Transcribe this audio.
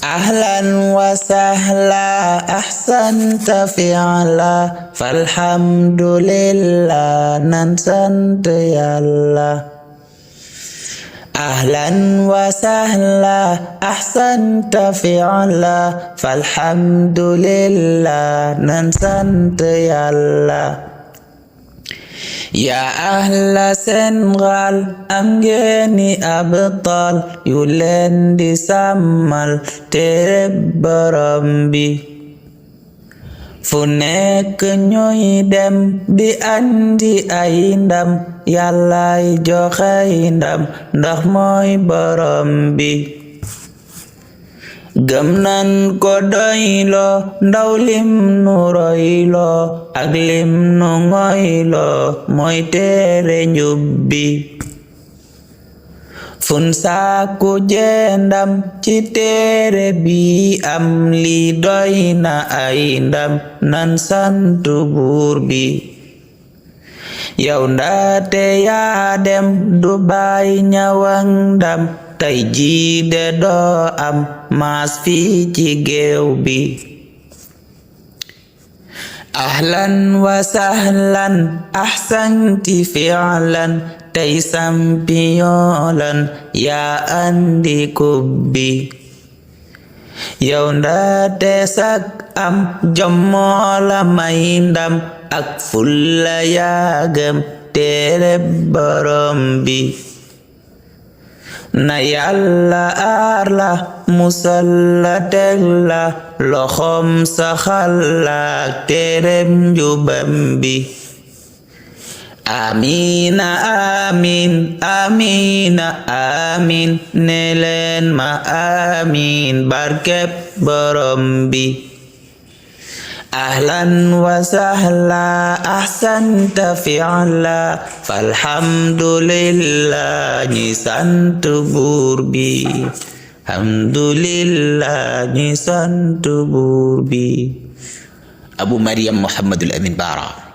Ahlan wa sahla ahsanta fi'la falhamdulillah nan sant Yàlla. Ahlan wa sahla ahsanta fi'la falhamdulillah nan sant Yàlla. Ya ahla Sénégal am ngeeni abtal yu leen di sàmmal téere Boroom bi fu nekk ñooy dem di andi ay ndam Yàllaay joxe ndam ndax mooy Boroom bi gëm nan ko doyloo ndaw lim nu royloo ak lim nu ngoyloo mooy téere njub bi fun sàkku jendam ci téere bi am li doy na ay ndam nan santu Buur bi yow ndaate yaa dem du baay ñawang ndam tey jii de doo am maas fii ci géew bi ahlan wa sahlan ahsanti fi'lan tey sampiyoolan yaa andi kubbi yow ndaate sak am jommoola may ndam ak fulla yaa gëm téere Boroom bi na Yàlla aar la musal la teg la loxoom saxal la ak téerem njubam bi amiina amiin amiina amiin ne leen ma amiin barkeb Boroom bi ahlan wa sahla ahsanta fi'la falhamdulillah ñi sant Buur bi alhamdulillah ñi sant Buur bi Abu Maryam Muhammadul Amin Bara.